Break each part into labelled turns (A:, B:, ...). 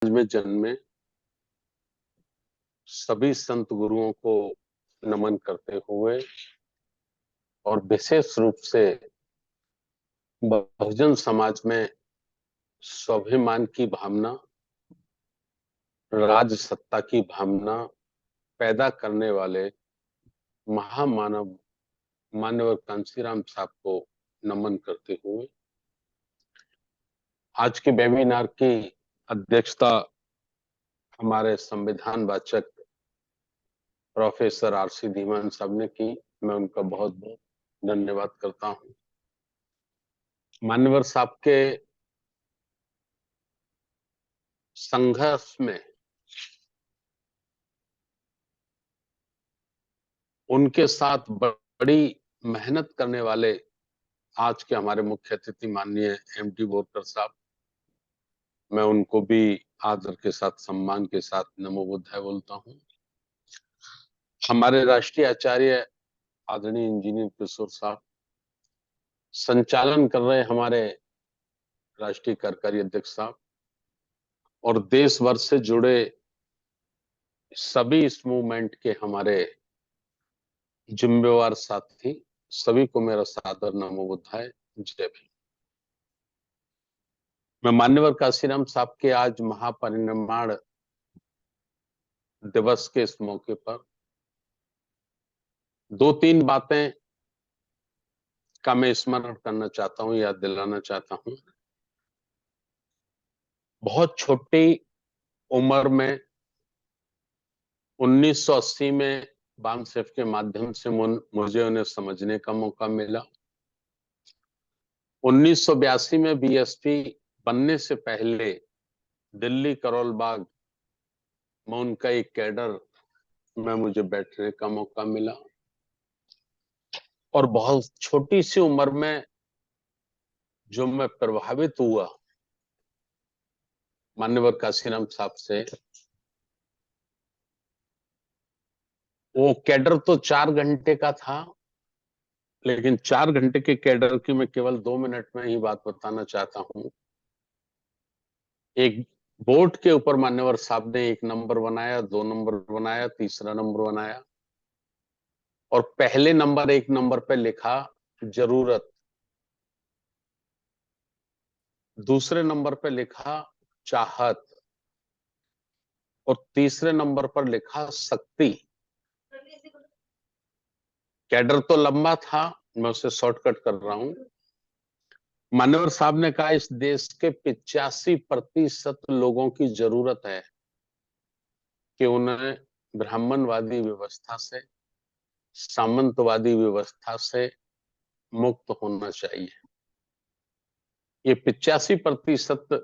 A: में जन्मे सभी संत गुरुओं को नमन करते हुए और विशेष रूप से बहुजन समाज में स्वाभिमान की भावना, राज सत्ता की भावना पैदा करने वाले महामानव मान्यवर कांशीराम साहब को नमन करते हुए आज के वेबिनार की अध्यक्षता हमारे संविधान वाचक प्रोफेसर आरसी धीमान साहब ने की। मैं उनका बहुत बहुत धन्यवाद करता हूं। मान्यवर साहब के संघर्ष में उनके साथ बड़ी मेहनत करने वाले आज के हमारे मुख्य अतिथि माननीय एमटी बोरकर साहब, मैं उनको भी आदर के साथ सम्मान के साथ नमो बुद्धाय बोलता हूं। हमारे राष्ट्रीय आचार्य आदरणीय इंजीनियर किशोर साहब, संचालन कर रहे हमारे राष्ट्रीय कार्यकारी अध्यक्ष साहब और देश भर से जुड़े सभी इस मूवमेंट के हमारे जिम्मेवार साथी, सभी को मेरा सादर नमो बुद्धाय, जय भीम। मैं मान्यवर कांशीराम साहब के आज महापरिनिर्वाण दिवस के इस मौके पर दो तीन बातें का मैं स्मरण करना चाहता हूं, याद दिलाना चाहता हूं। बहुत छोटी उम्र में 1980 में बामसेफ के माध्यम से मुझे उन्हें समझने का मौका मिला। 1982 में बीएसपी बनने से पहले दिल्ली करोल बाग में उनका एक कैडर में मुझे बैठने का मौका मिला और बहुत छोटी सी उम्र में जो मैं प्रभावित हुआ मान्यवर कांशीराम साहब से, वो कैडर तो 4 घंटे का था, लेकिन 4 घंटे के कैडर की मैं केवल 2 मिनट में ही बात बताना चाहता हूं। एक बोर्ड के ऊपर मान्यवर साहब ने 1 नंबर बनाया, 2 नंबर बनाया, तीसरा नंबर बनाया और पहले नंबर 1 नंबर पे लिखा जरूरत, दूसरे नंबर पे लिखा चाहत और तीसरे नंबर पर लिखा शक्ति। कैडर तो लंबा था, मैं उसे शॉर्टकट कर रहा हूं। मान्यवर साहब ने कहा इस देश के 85% लोगों की जरूरत है कि उन्हें ब्राह्मणवादी व्यवस्था से, सामंतवादी व्यवस्था से मुक्त होना चाहिए। ये 85%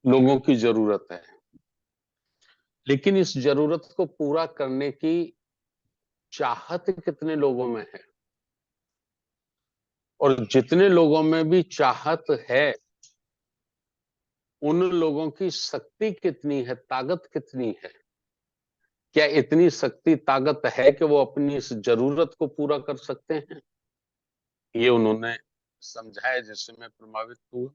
A: लोगों की जरूरत है, लेकिन इस जरूरत को पूरा करने की चाहत कितने लोगों में है, और जितने लोगों में भी चाहत है उन लोगों की शक्ति कितनी है, ताकत कितनी है? क्या इतनी शक्ति ताकत है कि वो अपनी इस जरूरत को पूरा कर सकते हैं? ये उन्होंने समझाया, जिससे मैं प्रभावित हुआ।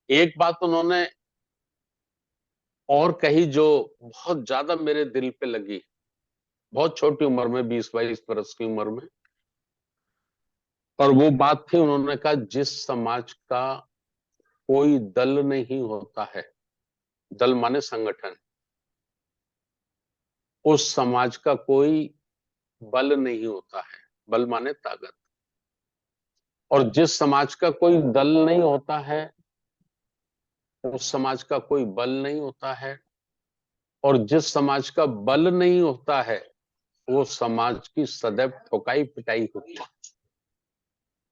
A: एक बात उन्होंने और कही जो बहुत ज्यादा मेरे दिल पे लगी, बहुत छोटी उम्र में, 20-22 वर्ष की उम्र में, और वो बात थी, उन्होंने कहा जिस समाज का कोई दल नहीं होता है, दल माने संगठन, उस समाज का कोई बल नहीं होता है, बल माने ताकत। और जिस समाज का कोई दल नहीं होता है, उस समाज का कोई बल नहीं होता है, और जिस समाज का बल नहीं होता है वो समाज की सदैव ठुकाई पिटाई होती है।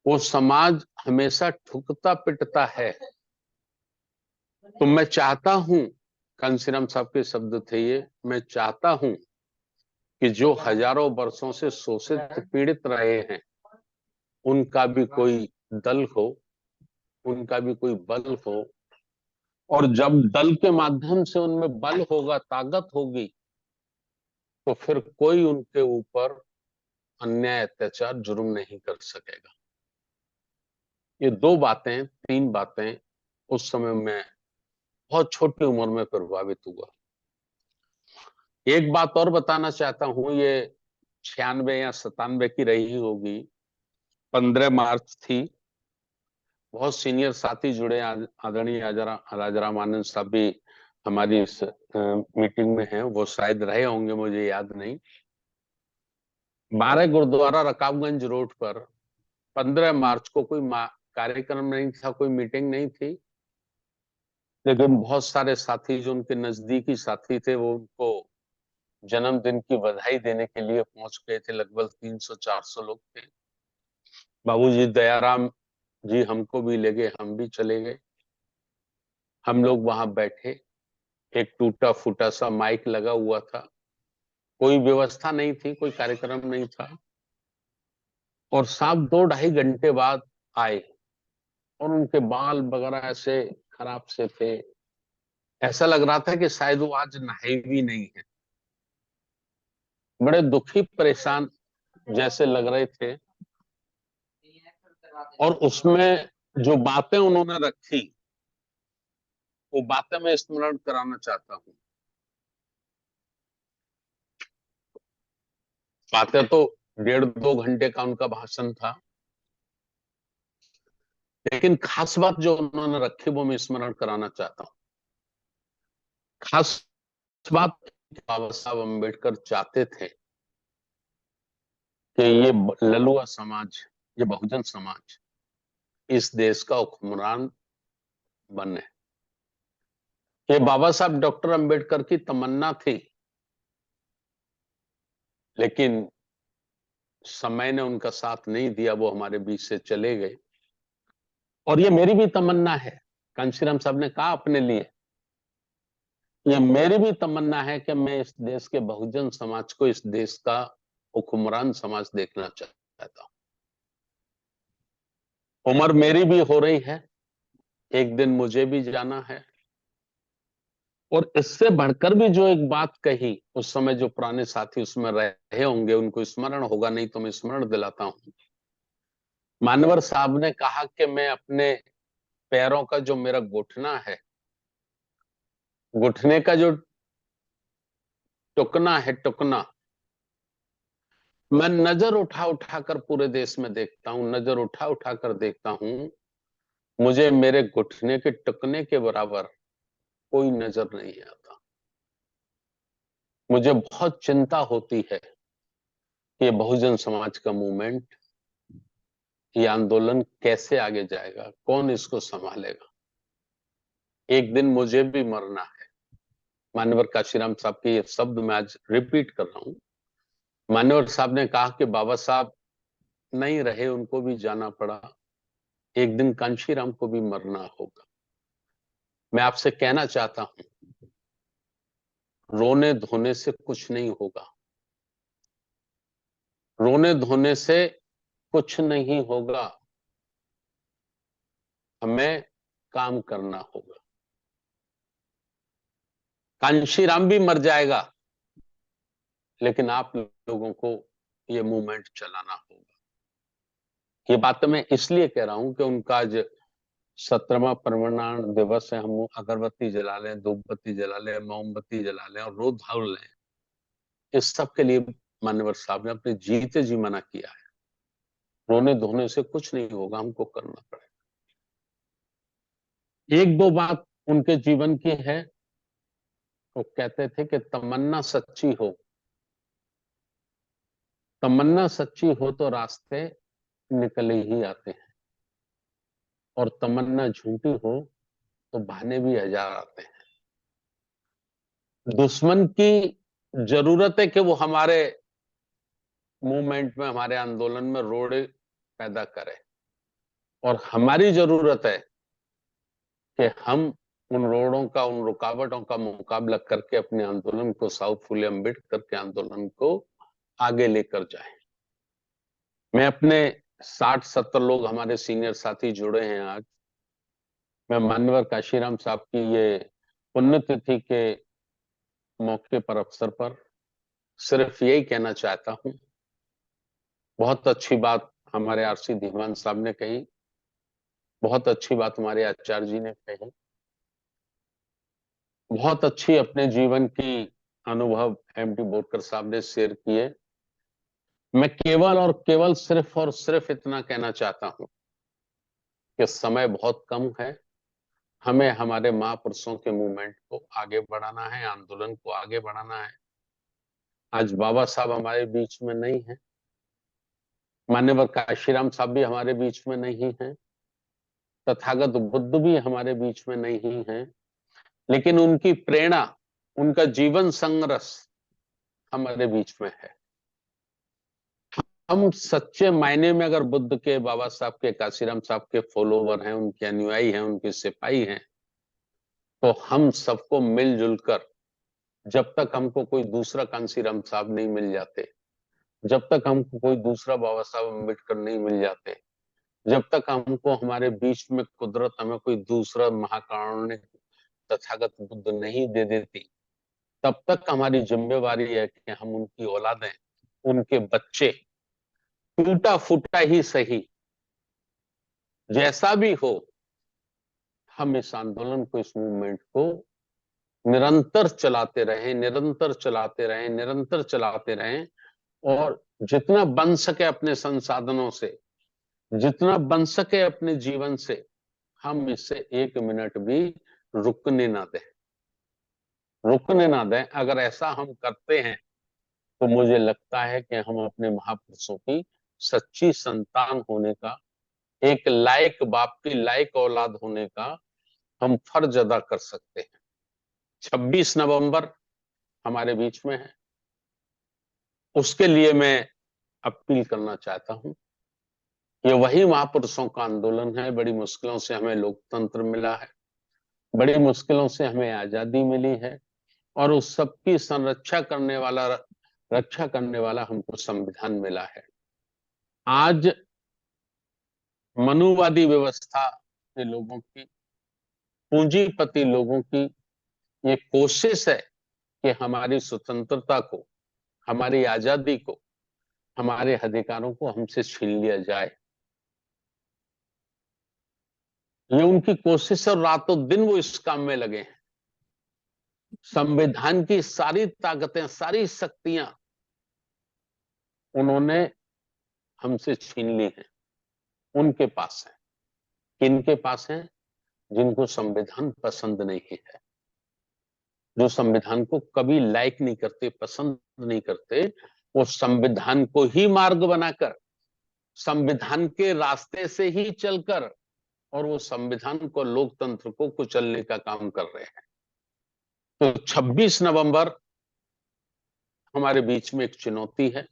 A: वो समाज हमेशा ठुकता पिटता है। तो मैं चाहता हूं, कांशीराम साहब के शब्द थे ये, मैं चाहता हूं कि जो हजारों वर्षों से शोषित पीड़ित रहे हैं उनका भी कोई दल हो, उनका भी कोई बल हो, और जब दल के माध्यम से उनमें बल होगा, ताकत होगी, तो फिर कोई उनके ऊपर अन्याय, अत्याचार, जुर्म नहीं कर सकेगा। ये 2 बातें, 3 बातें उस समय मैं बहुत छोटी उम्र में प्रभावित हुआ। एक बात और बताना चाहता हूं, ये 96 या 97 की रही होगी, 15 मार्च थी। बहुत सीनियर साथी जुड़े, आदरणीय राजाराम आनंद साहब भी हमारी इस मीटिंग में हैं, वो शायद रहे होंगे, मुझे याद नहीं। 12 गुरुद्वारा रकाबगंज रोड पर 15 मार्च को कोई कार्यक्रम नहीं था, कोई मीटिंग नहीं थी, लेकिन बहुत सारे साथी जो उनके नजदीकी साथी थे वो उनको जन्मदिन की बधाई देने के लिए पहुंच गए थे। लगभग 300-400 लोग थे। बाबूजी दयाराम जी हमको भी ले गए, हम भी चले गए। हम लोग वहां बैठे, एक टूटा फूटा सा माइक लगा हुआ था, कोई व्यवस्था नहीं थी, कोई कार्यक्रम नहीं था। और साहब 2-2.5 घंटे बाद आए और उनके बाल वगैरह ऐसे खराब से थे, ऐसा लग रहा था कि शायद वो आज नहाए भी नहीं है। बड़े दुखी परेशान जैसे लग रहे थे। और उसमें जो बातें उन्होंने रखी, वो बातें मैं स्मरण कराना चाहता हूँ। बातें तो 1.5-2 घंटे का उनका भाषण था, लेकिन खास बात जो उन्होंने रखी वो मैं स्मरण कराना चाहता हूँ। खास बात, बाबा साहब अम्बेडकर चाहते थे कि ये ललुआ समाज, ये बहुजन समाज इस देश का हुक्मरान बने। ये बाबा साहब डॉक्टर अम्बेडकर की तमन्ना थी, लेकिन समय ने उनका साथ नहीं दिया, वो हमारे बीच से चले गए। और ये मेरी भी तमन्ना है, कांशीराम साहब ने कहा अपने लिए, ये मेरी भी तमन्ना है कि मैं इस देश के बहुजन समाज को इस देश का हुक्मरान समाज देखना चाहता हूं। उम्र मेरी भी हो रही है, एक दिन मुझे भी जाना है। और इससे बढ़कर भी जो एक बात कही उस समय, जो पुराने साथी उसमें रहे होंगे उनको स्मरण होगा, नहीं तो मैं स्मरण दिलाता हूं। मानवर साहब ने कहा कि मैं अपने पैरों का जो मेरा घुटना है, घुटने का जो टुकना है, टुकना, मैं नजर उठा उठा कर पूरे देश में देखता हूं, नजर उठा उठा कर देखता हूं, मुझे मेरे घुटने के टुकने के बराबर कोई नजर नहीं आता। मुझे बहुत चिंता होती है कि बहुजन समाज का मूवमेंट, ये आंदोलन कैसे आगे जाएगा, कौन इसको संभालेगा। एक दिन मुझे भी मरना है। मान्यवर काशीराम साहब के ये शब्द मैं आज रिपीट कर रहा हूं। मान्यवर साहब ने कहा कि बाबा साहब नहीं रहे, उनको भी जाना पड़ा, एक दिन कांशीराम को भी मरना होगा। मैं आपसे कहना चाहता हूं, रोने धोने से कुछ नहीं होगा, रोने धोने से कुछ नहीं होगा, हमें काम करना होगा। कांशीराम भी मर जाएगा, लेकिन आप लोगों को ये मूवमेंट चलाना होगा। ये बात मैं इसलिए कह रहा हूं कि उनका आज 17वां परिनिर्वाण दिवस है। हम अगरबत्ती जला लें, धूपबत्ती जला लें, मोमबत्ती जला लें और रो धाव लें, इस सब के लिए मान्यवर साहब ने अपने जीते जी मना किया है। रोने धोने से कुछ नहीं होगा, हमको करना पड़ेगा। एक दो बात उनके जीवन की है। वो कहते थे कि तमन्ना सच्ची हो, तमन्ना सच्ची हो तो रास्ते निकले ही आते हैं, और तमन्ना झूठी हो तो बहाने भी हजार आते हैं। दुश्मन की जरूरत है कि वो हमारे मूवमेंट में, हमारे आंदोलन में रोड़े पैदा करे, और हमारी जरूरत है कि हम उन रोड़ों का, उन रुकावटों का मुकाबला करके अपने आंदोलन को, साउ फूले अम्बेडकर के आंदोलन को आगे लेकर जाएं। मैं अपने 60-70 लोग हमारे सीनियर साथी जुड़े हैं आज। मैं मान्यवर काशीराम साहब की ये पुण्यतिथि के मौके पर, अवसर पर सिर्फ यही कहना चाहता हूं, बहुत अच्छी बात हमारे आरसी धीमान साहब ने कही, बहुत अच्छी बात हमारे आचार्य जी ने कही। बहुत अच्छी अपने जीवन की अनुभव एमटी बोरकर साहब ने शेयर किए। मैं केवल और केवल सिर्फ और सिर्फ इतना कहना चाहता हूं कि समय बहुत कम है। हमें हमारे महापुरुषों के मूवमेंट को आगे बढ़ाना है, आंदोलन को आगे बढ़ाना है। आज बाबा साहब हमारे बीच में नहीं है, मान्यवर काशीराम साहब भी हमारे बीच में नहीं है, तथागत बुद्ध भी हमारे बीच में नहीं है, लेकिन उनकी प्रेरणा, उनका जीवन संघर्ष हमारे बीच में है। हम सच्चे मायने में अगर बुद्ध के, बाबा साहब के, काशीराम साहब के फॉलोवर हैं, उनके अनुयायी हैं, उनके सिपाही हैं, तो हम सबको मिलजुल कर, जब तक हमको कोई दूसरा कांसीराम साहब नहीं मिल जाते, जब तक हमको कोई दूसरा बाबा साहब अम्बेडकर नहीं मिल जाते, जब तक हमको हमारे बीच में कुदरत हमें कोई दूसरा महाकारुणिक तथागत बुद्ध नहीं दे देती, तब तक हमारी जिम्मेवारी है कि हम उनकी औलादें, उनके बच्चे, टूटा फूटा ही सही, जैसा भी हो, हम इस आंदोलन को, इस मूवमेंट को निरंतर चलाते रहें, निरंतर चलाते रहें, निरंतर चलाते रहें। और जितना बन सके अपने संसाधनों से, जितना बन सके अपने जीवन से, हम इससे एक मिनट भी रुकने ना दें, रुकने ना दें। अगर ऐसा हम करते हैं तो मुझे लगता है कि हम अपने महापुरुषों की सच्ची संतान होने का, एक लायक बाप की लायक औलाद होने का हम फर्ज अदा कर सकते हैं। 26 नवंबर हमारे बीच में है, उसके लिए मैं अपील करना चाहता हूं। ये वही महापुरुषों का आंदोलन है। बड़ी मुश्किलों से हमें लोकतंत्र मिला है, बड़ी मुश्किलों से हमें आजादी मिली है, और उस सबकी संरक्षा करने वाला, रक्षा करने वाला हमको संविधान मिला है। आज मनुवादी व्यवस्था के लोगों की, पूंजीपति लोगों की ये कोशिश है कि हमारी स्वतंत्रता को, हमारी आजादी को, हमारे अधिकारों को हमसे छीन लिया जाए। ये उनकी कोशिश है और रातों दिन वो इस काम में लगे हैं। संविधान की सारी ताकतें, सारी शक्तियां उन्होंने हमसे छीन ली हैं, उनके पास है। किनके पास है? जिनको संविधान पसंद नहीं है, जो संविधान को कभी लाइक नहीं करते, पसंद नहीं करते, वो संविधान को ही मार्ग बनाकर, संविधान के रास्ते से ही चलकर, और वो संविधान को, लोकतंत्र को कुचलने का काम कर रहे हैं। तो 26 नवंबर हमारे बीच में एक चुनौती है।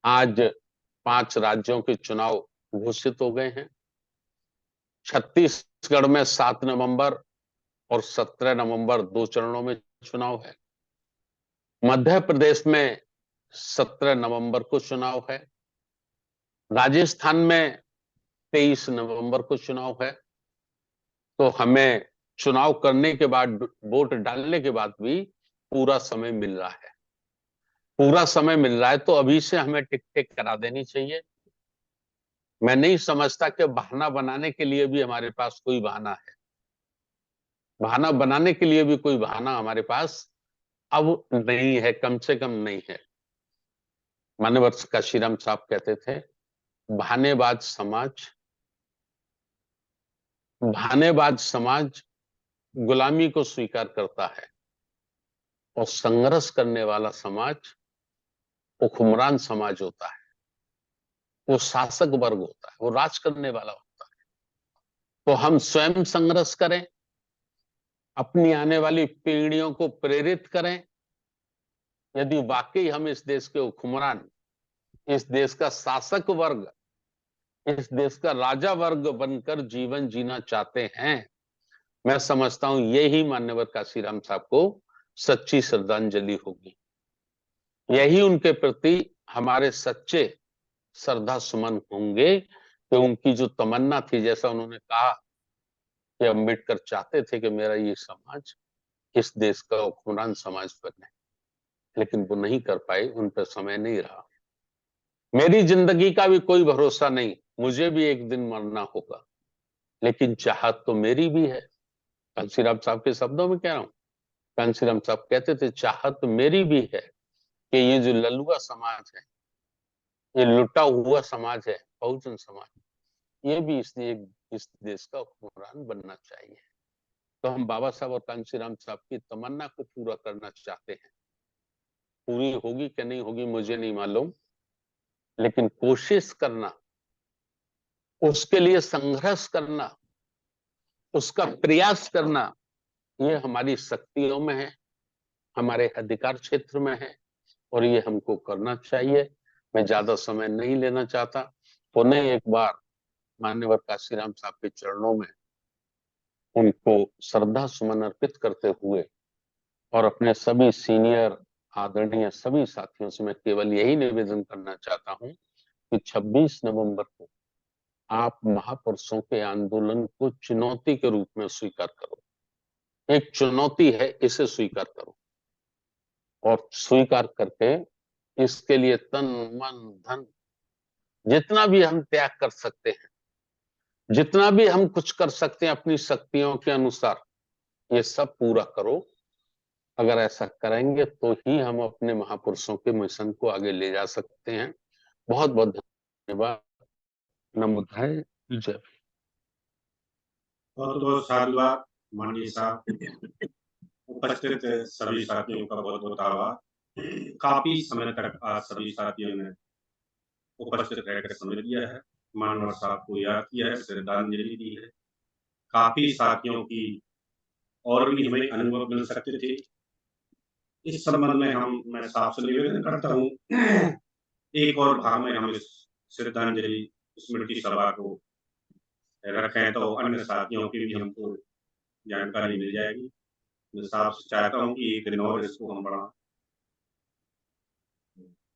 A: आज 5 राज्यों के चुनाव घोषित हो गए हैं। छत्तीसगढ़ में 7 नवंबर और 17 नवंबर 2 चरणों में चुनाव है। मध्य प्रदेश में 17 नवंबर को चुनाव है। राजस्थान में 23 नवंबर को चुनाव है। तो हमें चुनाव करने के बाद, वोट डालने के बाद भी पूरा समय मिल रहा है, पूरा समय मिल रहा है। तो अभी से हमें टिक करा देनी चाहिए। मैं नहीं समझता कि बहाना बनाने के लिए भी हमारे पास कोई बहाना है, बहाना बनाने के लिए भी कोई बहाना हमारे पास अब नहीं है, कम से कम नहीं है। मान्यवर काशीराम साहब कहते थे, बहानेबाज समाज, बहानेबाज समाज गुलामी को स्वीकार करता है, और संघर्ष करने वाला समाज हुक्मरान समाज होता है, वो शासक वर्ग होता है, वो राज करने वाला होता है। तो हम स्वयं संघर्ष करें, अपनी आने वाली पीढ़ियों को प्रेरित करें। यदि वाकई हम इस देश के हुक्मरान, इस देश का शासक वर्ग, इस देश का राजा वर्ग बनकर जीवन जीना चाहते हैं, मैं समझता हूं यही मान्यवर काशीराम साहब को सच्ची श्रद्धांजलि होगी। यही उनके प्रति हमारे सच्चे श्रद्धा सुमन होंगे कि उनकी जो तमन्ना थी, जैसा उन्होंने कहा कि अम्बेडकर चाहते थे कि मेरा ये समाज इस देश का हुक्मरान समाज बने, लेकिन वो नहीं कर पाए, उन पर समय नहीं रहा। मेरी जिंदगी का भी कोई भरोसा नहीं, मुझे भी एक दिन मरना होगा, लेकिन चाहत तो मेरी भी है। काशीराम साहब के शब्दों में कह रहा हूं, कांशीराम साहब कहते थे, चाहत मेरी भी है कि ये जो लल्लुआ समाज है, ये लुटा हुआ समाज है, बहुजन समाज, ये भी इस देश का हुक्मरान बनना चाहिए। तो हम बाबा साहब और कांशीराम साहब की तमन्ना को पूरा करना चाहते हैं। पूरी होगी कि नहीं होगी मुझे नहीं मालूम, लेकिन कोशिश करना, उसके लिए संघर्ष करना, उसका प्रयास करना, ये हमारी शक्तियों में है, हमारे अधिकार क्षेत्र में है, और ये हमको करना चाहिए। मैं ज्यादा समय नहीं लेना चाहता। पुनः एक बार माननीय कांशीराम साहब के चरणों में उनको श्रद्धा सुमन अर्पित करते हुए और अपने सभी सीनियर आदरणीय सभी साथियों से मैं केवल यही निवेदन करना चाहता हूं कि 26 नवंबर को आप महापुरुषों के आंदोलन को चुनौती के रूप में स्वीकार करो। एक चुनौती है, इसे स्वीकार करो, और स्वीकार करके इसके लिए तन मन धन जितना भी हम त्याग कर सकते हैं, जितना भी हम कुछ कर सकते हैं अपनी शक्तियों के अनुसार, ये सब पूरा करो। अगर ऐसा करेंगे तो ही हम अपने महापुरुषों के मिशन को आगे ले जा सकते हैं। बहुत बहुत धन्यवाद। नमो बुद्धाय, जय।
B: बहुत बहुत साधुवाद माननीय साहब। उपस्थित सभी साथियों का बहुत बहुत आभार। काफी समय तक आज सभी साथियों ने उपस्थित रहकर समय दिया है, मानवर साहब को याद किया है, श्रद्धांजलि दी है। काफी साथियों की और भी हमें अनुभव मिल सकते थे। इस संबंध में मैं साफ से निवेदन करता हूँ, एक और भाग में हम इस श्रद्धांजलि स्मृति सभा को रखें तो अन्य साथियों की भी हमको जानकारी मिल जाएगी। मैं साफ से चाहता हूँ कि एक दिन और इसको हम बढ़ा।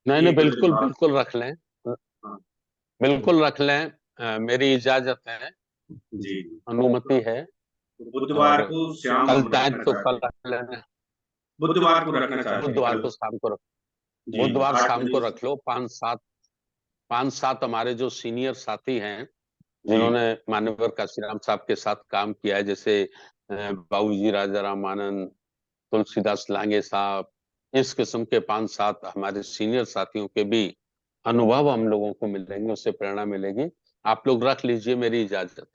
A: नहीं, बिल्कुल बिल्कुल रख लें,
B: हाँ,
A: बिल्कुल रख लें। मेरी इजाजत है
B: जी,
A: अनुमति है।
B: बुधवार को शाम
A: कल
B: हम
A: चाहे
B: रखना
A: तो कल
B: चाहते हैं।
A: रख लेना।
B: बुधवार को रखना चाहते हैं
A: बुधवार
B: कल।
A: को शाम को रख,
B: जी,
A: बुधवार
B: 8
A: शाम को
B: बजे।
A: रख लो। 5-7 हमारे जो सीनियर साथी हैं,
B: जी,
A: जिन्होंने मान्यवर काशीराम साहब के साथ काम किया है, जैसे बाबूजी राजा रामानंद, तुलसीदास लांगे साहब, इस किस्म के 5-7 हमारे सीनियर साथियों के भी अनुभव हम लोगों को मिलेंगे, उससे प्रेरणा मिलेगी। आप लोग रख लीजिए, मेरी इजाजत है।